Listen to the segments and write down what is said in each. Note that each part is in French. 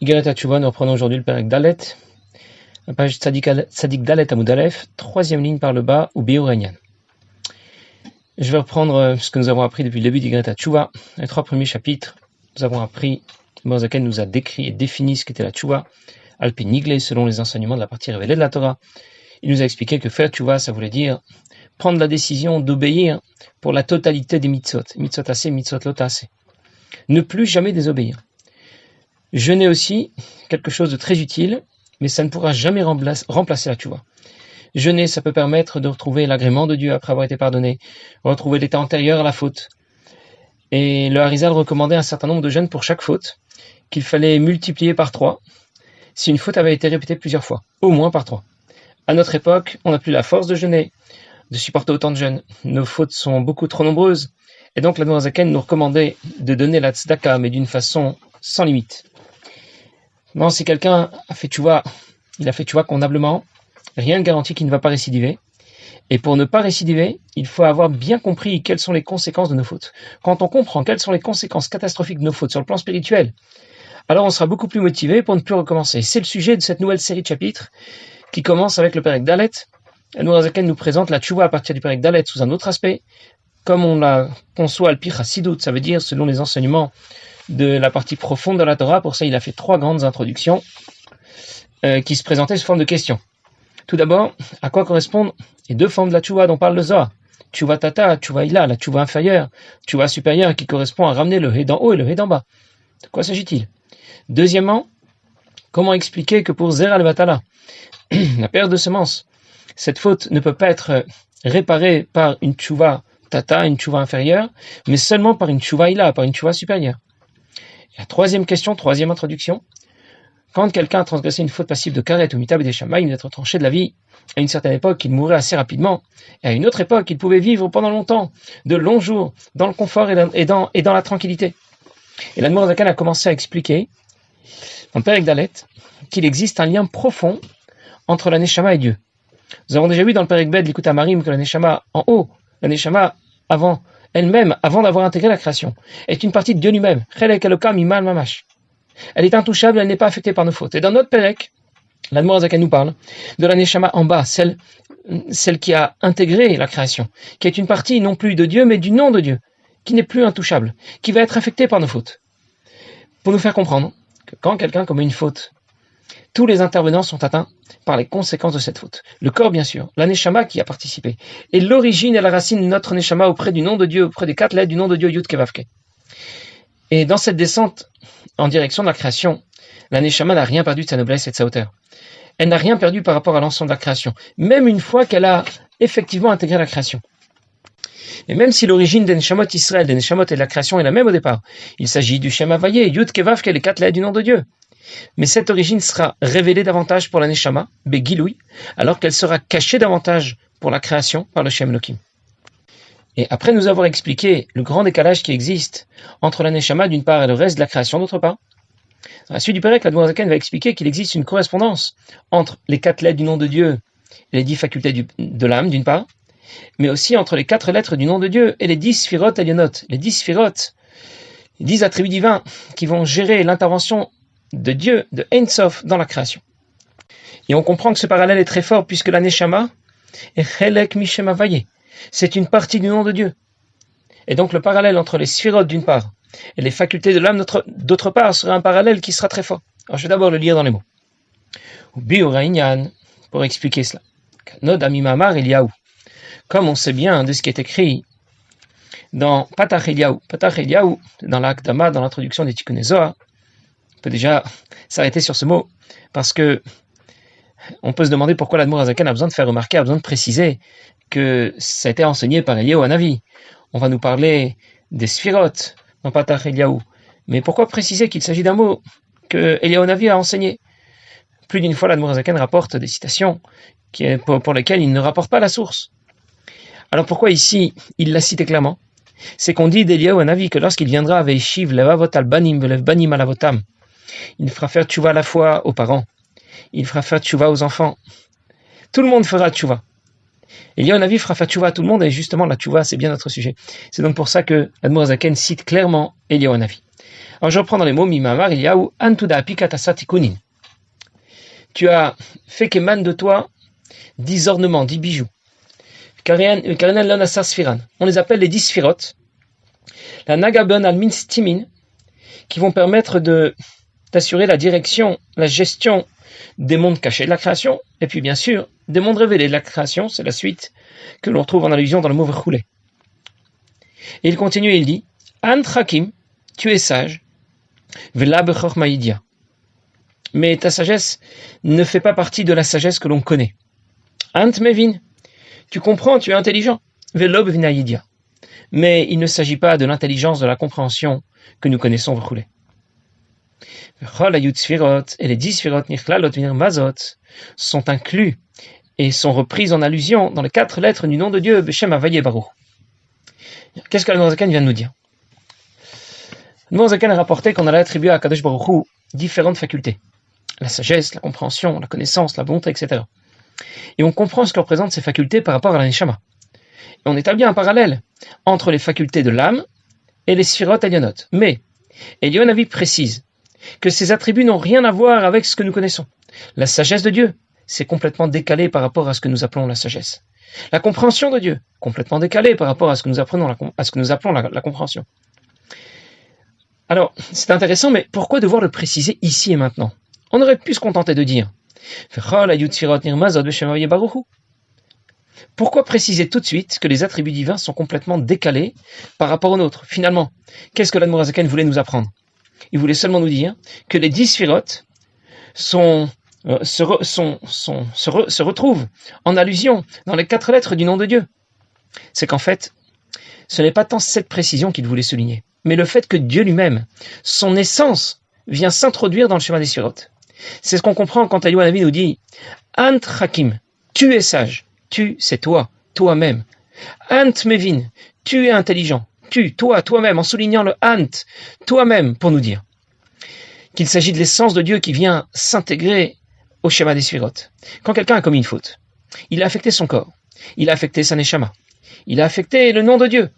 Igeret HaTshuva, nous reprenons aujourd'hui le Perek Dalet, la page Tzadik Dalet Amud Aleph, troisième ligne par le bas, ou Biur Einyan. Je vais reprendre ce que nous avons appris depuis le début d'Igeret HaTshuva. Les trois premiers chapitres, nous avons appris, Mozaken nous a décrit et défini ce qu'était la Tshuva, Alpi Nigle, selon les enseignements de la partie révélée de la Torah. Il nous a expliqué que faire Tshuva, ça voulait dire prendre la décision d'obéir pour la totalité des mitzvot, mitzvot assez, mitzvot lot assez. Ne plus jamais désobéir. Jeûner aussi, quelque chose de très utile, mais ça ne pourra jamais remplacer la Tshuva. Jeûner, ça peut permettre de retrouver l'agrément de Dieu après avoir été pardonné, retrouver l'état antérieur à la faute. Et le Harizal recommandait un certain nombre de jeûnes pour chaque faute, qu'il fallait multiplier par 3, si une faute avait été répétée plusieurs fois, au moins par 3. À notre époque, on n'a plus la force de jeûner, de supporter autant de jeûnes. Nos fautes sont beaucoup trop nombreuses, et donc l'Admor HaZaken nous recommandait de donner la tzedaka, mais d'une façon sans limite. Non, si quelqu'un a fait tchouva, il a fait tchouva convenablement, rien ne garantit qu'il ne va pas récidiver. Et pour ne pas récidiver, il faut avoir bien compris quelles sont les conséquences de nos fautes. Quand on comprend quelles sont les conséquences catastrophiques de nos fautes sur le plan spirituel, alors on sera beaucoup plus motivé pour ne plus recommencer. C'est le sujet de cette nouvelle série de chapitres qui commence avec le Perek Dalet. L'Admor HaZaken nous présente la tchouva à partir du Perek Dalet sous un autre aspect, comme on la conçoit al-pi chassidut, ça veut dire selon les enseignements de la partie profonde de la Torah. Pour ça, il a fait 3 grandes introductions qui se présentaient sous forme de questions. Tout d'abord, à quoi correspondent les 2 formes de la tchouva dont parle le Zohar? Tchouva tata, tchouva ila, la tchouva inférieure, tchouva supérieure qui correspond à ramener le hé d'en haut et le hé d'en bas. De quoi s'agit-il? Deuxièmement, comment expliquer que pour Zera al-Batala, la perte de semences, cette faute ne peut pas être réparée par une tchouva tata, une tchouva inférieure, mais seulement par une tchouva ila, par une tchouva supérieure. La troisième question, troisième introduction, quand quelqu'un a transgressé une faute passive de karet ou mitab et des shamaïm, d'être tranché de la vie, à une certaine époque, il mourrait assez rapidement, et à une autre époque, il pouvait vivre pendant longtemps, de longs jours, dans le confort et dans la tranquillité. Et l'Admor HaZaken a commencé à expliquer, dans le Perek Dalet, qu'il existe un lien profond entre la Neshama et Dieu. Nous avons déjà vu dans le Perek Bed, l'Ikut Amarim, que la Neshama en haut, la Neshama avant elle-même, avant d'avoir intégré la création, est une partie de Dieu lui-même. Chelek Elokam Imal Mamash. Elle est intouchable, elle n'est pas affectée par nos fautes. Et dans notre Perek, l'Admor HaZaken nous parle de la Neshama en bas, celle qui a intégré la création, qui est une partie non plus de Dieu, mais du nom de Dieu, qui n'est plus intouchable, qui va être affectée par nos fautes. Pour nous faire comprendre que quand quelqu'un commet une faute, tous les intervenants sont atteints par les conséquences de cette faute. Le corps, bien sûr, la Neshama qui a participé, et l'origine et la racine de notre Neshama auprès du nom de Dieu, auprès des 4 lettres du nom de Dieu, Yud Kevavke. Et dans cette descente en direction de la création, la Neshama n'a rien perdu de sa noblesse et de sa hauteur. Elle n'a rien perdu par rapport à l'ensemble de la création, même une fois qu'elle a effectivement intégré la création. Et même si l'origine des Neshamot Israël, des Neshamot et de la création est la même au départ, il s'agit du Shem Havayé, Yud Kevavke, les 4 lettres du nom de Dieu. Mais cette origine sera révélée davantage pour la Neshama, Begiloui, alors qu'elle sera cachée davantage pour la création par le Shem Elohim. Et après nous avoir expliqué le grand décalage qui existe entre la Neshama d'une part et le reste de la création d'autre part, dans la suite du Perek, l'Admor HaZaken va expliquer qu'il existe une correspondance entre les 4 lettres du nom de Dieu et les 10 facultés de l'âme d'une part, mais aussi entre les 4 lettres du nom de Dieu et les 10 Sphirot Elionot, les 10 Sphirot, les 10 attributs divins qui vont gérer l'intervention de Dieu, de Ein Sof, dans la création. Et on comprend que ce parallèle est très fort puisque la Neshama est Chelek Mishem Havayé. C'est une partie du nom de Dieu. Et donc le parallèle entre les Sphirot d'une part et les facultés de l'âme d'autre part sera un parallèle qui sera très fort. Alors je vais d'abord le lire dans les mots. Biur Einyan, pour expliquer cela. Kanod Amimamar Eliyahu. Comme on sait bien de ce qui est écrit dans Patach Eliyahu. Patach Eliyahu, dans l'Akdama, dans l'introduction des Tikkunei Zohar, on peut déjà s'arrêter sur ce mot, parce que on peut se demander pourquoi l'Admor HaZaken a besoin de faire remarquer, a besoin de préciser que ça a été enseigné par Eliyahu Hanavi. On va nous parler des Sphirot dans Patach Eliyahu. Mais pourquoi préciser qu'il s'agit d'un mot que Eliyahu Hanavi a enseigné? Plus d'une fois, l'Admor HaZaken rapporte des citations pour lesquelles il ne rapporte pas la source. Alors pourquoi ici, il l'a cité clairement? C'est qu'on dit d'Eliyahu Hanavi que lorsqu'il viendra avec Shiv levavot al banim velev banim alavotam, il fera faire tchouva à la fois aux parents, il fera faire tchouva aux enfants. Tout le monde fera tchouva. Eliyahu Hanavi fera faire tchouva à tout le monde, et justement la tchouva c'est bien notre sujet. C'est donc pour ça que l'Admor HaZaken cite clairement Eliyahu Hanavi. Alors je reprends dans les mots Mimamar, il y a où Antuda Apikatasa Tikunin. Tu as fait qu'émanent de toi 10 ornements, 10 bijoux. On les appelle les 10 sphirotes. La Nagaben al-Min Stimin, qui vont permettre d'assurer la direction, la gestion des mondes cachés de la création, et puis bien sûr, des mondes révélés de la création, c'est la suite que l'on retrouve en allusion dans le mot Verchoulé. Et il continue et il dit, Ant Hakim, tu es sage, Vela Bechor Maïdia. Mais ta sagesse ne fait pas partie de la sagesse que l'on connaît. Ant Mevin, tu comprends, tu es intelligent, Velo Bevinaïdia. Mais il ne s'agit pas de l'intelligence de la compréhension que nous connaissons Verchoulé. Et les 10 sphirot Nichlalot Vinir Mazot sont inclus et sont reprises en allusion dans les 4 lettres du nom de Dieu, Beshem Havaye Baruch. Qu'est-ce que l'Admor Zaken vient de nous dire? L'Admor Zaken a rapporté qu'on allait attribuer à Kadosh Baruch Hu différentes facultés. La sagesse, la compréhension, la connaissance, la bonté, etc. Et on comprend ce que représentent ces facultés par rapport à la Neshama. Et on établit un parallèle entre les facultés de l'âme et les Sphirot Elionot. Mais Elionavi précise que ces attributs n'ont rien à voir avec ce que nous connaissons. La sagesse de Dieu, c'est complètement décalé par rapport à ce que nous appelons la sagesse. La compréhension de Dieu, complètement décalée par rapport à ce que nous appelons la compréhension. Alors, c'est intéressant, mais pourquoi devoir le préciser ici et maintenant? On aurait pu se contenter de dire pourquoi préciser tout de suite que les attributs divins sont complètement décalés par rapport aux nôtres? Finalement, qu'est-ce que l'Admor Zaken voulait nous apprendre? Il voulait seulement nous dire que les 10 sphirotes se retrouvent en allusion dans les 4 lettres du nom de Dieu. C'est qu'en fait, ce n'est pas tant cette précision qu'il voulait souligner, mais le fait que Dieu lui-même, son essence, vient s'introduire dans le schéma des sphirotes. C'est ce qu'on comprend quand Eliyahu nous dit « Ant Hakim, tu es sage, tu, c'est toi, toi-même. Ant Mevin, tu es intelligent, tu, toi, toi-même, en soulignant le Ant, toi-même, pour nous dire qu'il s'agit de l'essence de Dieu qui vient s'intégrer au schéma des sphirotes. Quand quelqu'un a commis une faute, il a affecté son corps, il a affecté sa neshama, il a affecté le nom de Dieu,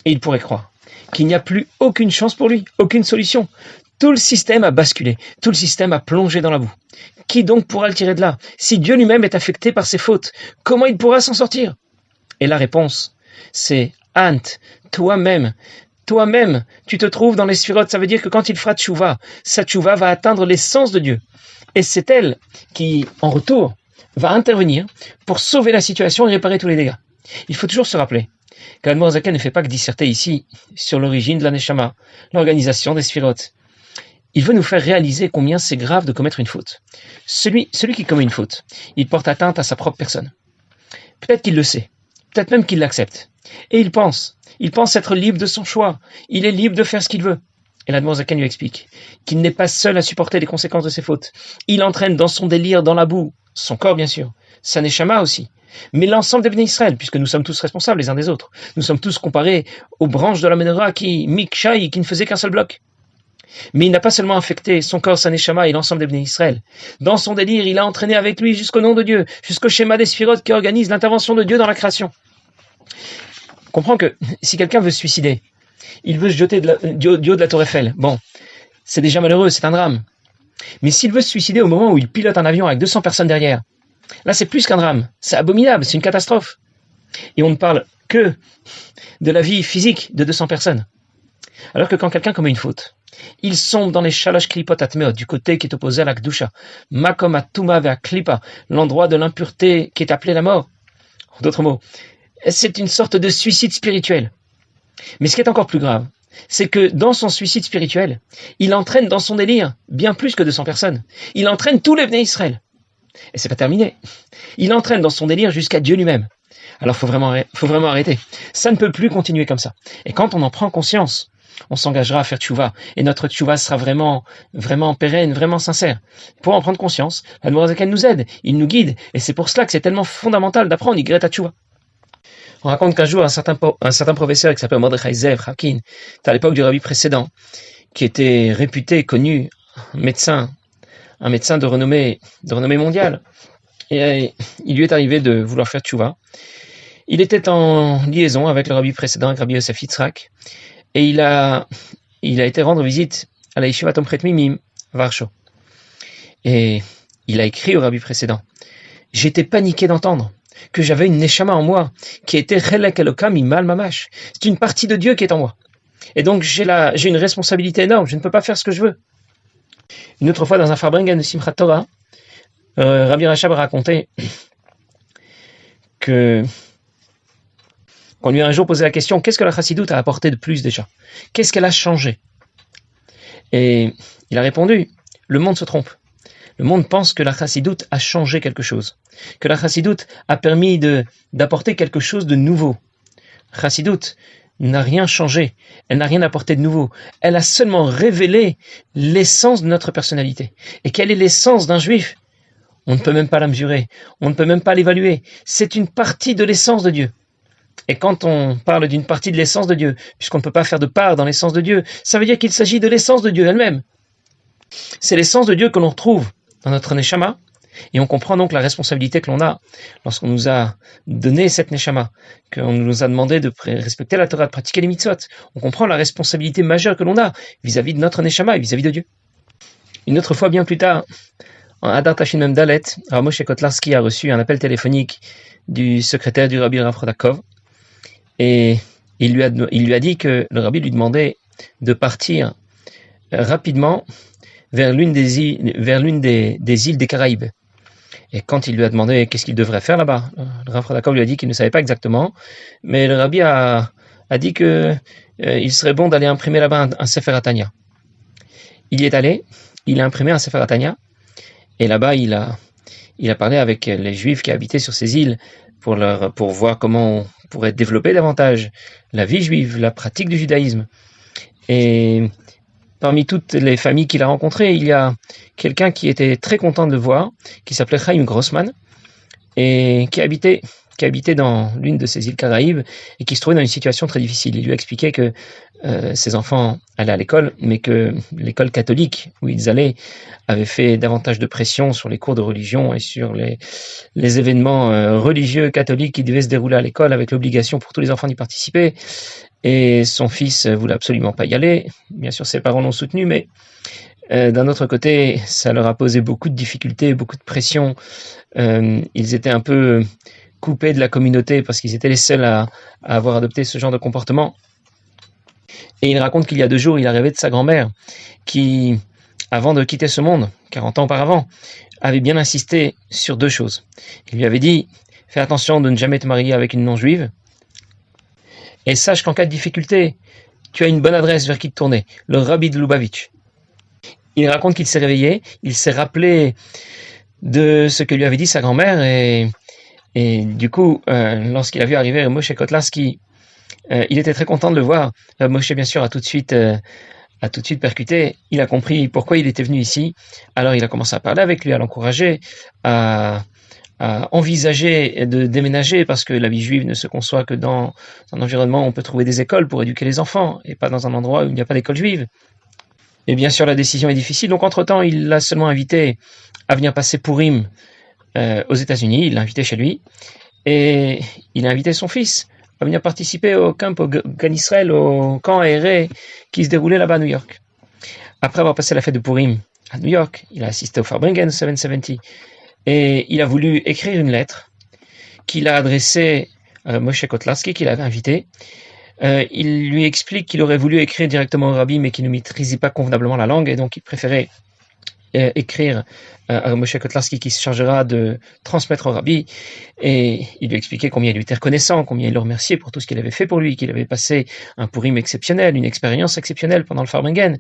et il pourrait croire qu'il n'y a plus aucune chance pour lui, aucune solution. Tout le système a basculé, tout le système a plongé dans la boue. Qui donc pourra le tirer de là? Si Dieu lui-même est affecté par ses fautes, comment il pourra s'en sortir? Et la réponse, c'est Ant, toi-même, tu te trouves dans les sphirotes. Ça veut dire que quand il fera tchouva, sa tchouva va atteindre l'essence de Dieu. Et c'est elle qui, en retour, va intervenir pour sauver la situation et réparer tous les dégâts. Il faut toujours se rappeler qu'Admor Zaken ne fait pas que disserter ici sur l'origine de la Neshama, l'organisation des sphirotes. Il veut nous faire réaliser combien c'est grave de commettre une faute. Celui qui commet une faute, il porte atteinte à sa propre personne. Peut-être qu'il le sait, peut-être même qu'il l'accepte. Et il pense être libre de son choix, il est libre de faire ce qu'il veut. Et l'Admor Zaken lui explique qu'il n'est pas seul à supporter les conséquences de ses fautes. Il entraîne dans son délire, dans la boue, son corps bien sûr, sa neshama aussi, mais l'ensemble des Bnei Israël, puisque nous sommes tous responsables les uns des autres. Nous sommes tous comparés aux branches de la menorah qui ne faisaient qu'un seul bloc. Mais il n'a pas seulement affecté son corps, sa neshama et l'ensemble des Bnei Israël. Dans son délire, il a entraîné avec lui jusqu'au nom de Dieu, jusqu'au schéma des sphirotes qui organise l'intervention de Dieu dans la création. On comprend que si quelqu'un veut se suicider, il veut se jeter du haut de la tour Eiffel. Bon, c'est déjà malheureux, c'est un drame. Mais s'il veut se suicider au moment où il pilote un avion avec 200 personnes derrière, là c'est plus qu'un drame, c'est abominable, c'est une catastrophe. Et on ne parle que de la vie physique de 200 personnes. Alors que quand quelqu'un commet une faute, il sombre dans les shalosh klipot atmeot, du côté qui est opposé à la kdusha, makom atuma ve'a klipa, l'endroit de l'impureté qui est appelé la mort. En d'autres mots, c'est une sorte de suicide spirituel. Mais ce qui est encore plus grave, c'est que dans son suicide spirituel, il entraîne dans son délire bien plus que 200 personnes. Il entraîne tous les Bnei Israël. Et c'est pas terminé. Il entraîne dans son délire jusqu'à Dieu lui-même. Alors faut vraiment arrêter. Ça ne peut plus continuer comme ça. Et quand on en prend conscience, on s'engagera à faire tchouva. Et notre tchouva sera vraiment pérenne, vraiment sincère. Pour en prendre conscience, l'Admor Zaken nous aide, il nous guide. Et c'est pour cela que c'est tellement fondamental d'apprendre Yigret HaTchouva. On raconte qu'un jour, un certain professeur qui s'appelle Mordechai Zev Hakin, à l'époque du rabbi précédent, qui était réputé, connu, un médecin de renommée mondiale, et il lui est arrivé de vouloir faire tchouva. Il était en liaison avec le rabbi précédent, avec Rabbi Yosef Yitzhak, et il a été rendre visite à la Yeshiva Tomchet Mimim, Varsho. Et il a écrit au rabbi précédent, j'étais paniqué d'entendre que j'avais une neshama en moi qui était Chelek Elokam Imal Mamash. C'est une partie de Dieu qui est en moi. Et donc j'ai une responsabilité énorme, je ne peux pas faire ce que je veux. Une autre fois, dans un Farbrengen de Simchat Torah, Rabbi Rachab racontait qu'on lui a un jour posé la question, qu'est-ce que la chassidoute a apporté de plus déjà? Qu'est-ce qu'elle a changé? Et il a répondu, le monde se trompe. Le monde pense que la chassidoute a changé quelque chose, que la chassidoute a permis d'apporter quelque chose de nouveau. La chassidoute n'a rien changé, elle n'a rien apporté de nouveau. Elle a seulement révélé l'essence de notre personnalité. Et quelle est l'essence d'un juif? On ne peut même pas la mesurer, on ne peut même pas l'évaluer. C'est une partie de l'essence de Dieu. Et quand on parle d'une partie de l'essence de Dieu, puisqu'on ne peut pas faire de part dans l'essence de Dieu, ça veut dire qu'il s'agit de l'essence de Dieu elle-même. C'est l'essence de Dieu que l'on retrouve dans notre Neshama, et on comprend donc la responsabilité que l'on a lorsqu'on nous a donné cette Neshama, qu'on nous a demandé de respecter la Torah, de pratiquer les mitzvot. On comprend la responsabilité majeure que l'on a vis-à-vis de notre Neshama et vis-à-vis de Dieu. Une autre fois, bien plus tard, en Adar Tashin Mem Dalet, Rav Moshe Kotlarski a reçu un appel téléphonique du secrétaire du Rabbi Rav Rodakov, et il lui a dit que le Rabbi lui demandait de partir rapidement vers l'une des îles des Caraïbes. Et quand il lui a demandé qu'est-ce qu'il devrait faire là-bas, le Rav Rodakov lui a dit qu'il ne savait pas exactement, mais le Rabbi a dit que il serait bon d'aller imprimer là-bas un Sefer Hatanya. Il y est allé, il a imprimé un Sefer Hatanya, et là-bas il a parlé avec les Juifs qui habitaient sur ces îles pour voir comment on pourrait développer davantage la vie juive, la pratique du judaïsme. Et parmi toutes les familles qu'il a rencontrées, il y a quelqu'un qui était très content de le voir, qui s'appelait Chaim Grossman, et qui habitait dans l'une de ces îles Caraïbes, et qui se trouvait dans une situation très difficile. Il lui a expliqué que ses enfants allaient à l'école, mais que l'école catholique où ils allaient avait fait davantage de pression sur les cours de religion et sur les événements religieux catholiques qui devaient se dérouler à l'école, avec l'obligation pour tous les enfants d'y participer. Et son fils voulait absolument pas y aller. Bien sûr, ses parents l'ont soutenu, mais d'un autre côté, ça leur a posé beaucoup de difficultés, beaucoup de pression. Ils étaient un peu coupés de la communauté parce qu'ils étaient les seuls à avoir adopté ce genre de comportement. Et il raconte qu'il y a 2 jours, il a rêvé de sa grand-mère qui, avant de quitter ce monde, 40 ans auparavant, avait bien insisté sur 2 choses. Il lui avait dit, fais attention de ne jamais te marier avec une non-juive, et sache qu'en cas de difficulté, tu as une bonne adresse vers qui te tourner, le Rabbi de Lubavitch. Il raconte qu'il s'est réveillé, il s'est rappelé de ce que lui avait dit sa grand-mère, et du coup, lorsqu'il a vu arriver Moshe Kotlarski, il était très content de le voir. Moshe, bien sûr, a tout de suite percuté. Il a compris pourquoi il était venu ici. Alors, il a commencé à parler avec lui, à l'encourager, à envisager de déménager, parce que la vie juive ne se conçoit que dans un environnement où on peut trouver des écoles pour éduquer les enfants, et pas dans un endroit où il n'y a pas d'école juive. Et bien sûr, la décision est difficile. Donc, entre-temps, il l'a seulement invité à venir passer Purim aux États-Unis. Il l'a invité chez lui. Et il a invité son fils à venir participer au camp, au Gan Israël, au camp aéré qui se déroulait là-bas à New York. Après avoir passé la fête de Purim à New York, il a assisté au Farbrengen 770 et il a voulu écrire une lettre qu'il a adressée à Moshe Kotlarski, qu'il avait invité. Il lui explique qu'il aurait voulu écrire directement au Rabbi, mais qu'il ne maîtrisait pas convenablement la langue, et donc il préférait écrire à Moshe Kotlarski, qui se chargera de transmettre au Rabbi. Et il lui expliquait combien il lui était reconnaissant, combien il le remerciait pour tout ce qu'il avait fait pour lui, qu'il avait passé un Purim exceptionnel, une expérience exceptionnelle pendant le Farbrengen.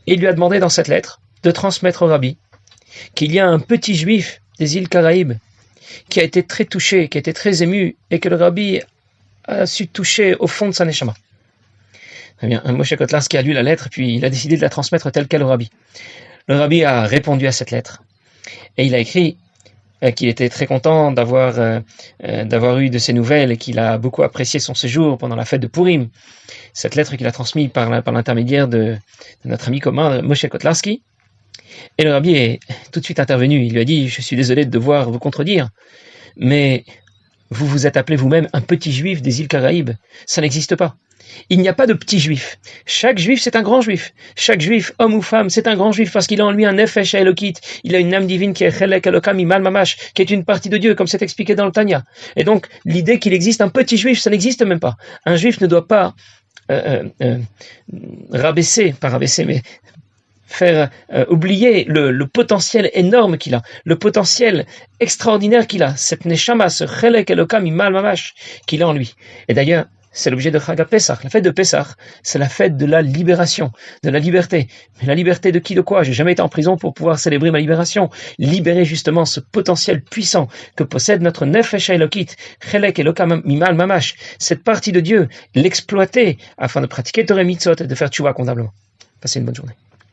Et il lui a demandé dans cette lettre de transmettre au Rabbi qu'il y a un petit juif des îles Caraïbes qui a été très touché, qui a été très ému, et que le Rabbi a su toucher au fond de sa neshama. Très bien, Moshe Kotlarski a lu la lettre, puis il a décidé de la transmettre telle quelle au Rabbi. Le Rabbi a répondu à cette lettre, et il a écrit qu'il était très content d'avoir eu de ses nouvelles, et qu'il a beaucoup apprécié son séjour pendant la fête de Purim. Cette lettre qu'il a transmise par l'intermédiaire de notre ami commun, Moshe Kotlarski. Et le Rabbi est tout de suite intervenu. Il lui a dit, je suis désolé de devoir vous contredire, mais vous vous êtes appelé vous-même un petit juif des îles Caraïbes. Ça n'existe pas. Il n'y a pas de petit juif. Chaque juif, c'est un grand juif. Chaque juif, homme ou femme, c'est un grand juif parce qu'il a en lui un nefesh elokit. Il a une âme divine qui est chelek elokam imal mamash, qui est une partie de Dieu, comme c'est expliqué dans le Tanya. Et donc, l'idée qu'il existe un petit juif, ça n'existe même pas. Un juif ne doit pas mais faire oublier le potentiel énorme qu'il a, le potentiel extraordinaire qu'il a, cette neshama, ce chelek elokam imal mamash qu'il a en lui. Et d'ailleurs, c'est l'objet de Chag Pesach. La fête de Pesach, c'est la fête de la libération, de la liberté. Mais la liberté de qui, de quoi? J'ai jamais été en prison pour pouvoir célébrer ma libération. Libérer justement ce potentiel puissant que possède notre Nefesh Elokit, Chelek Elokam Mimal Mamash, cette partie de Dieu, l'exploiter afin de pratiquer Torah Mitzvot et de faire tchouva convenablement. Passez une bonne journée.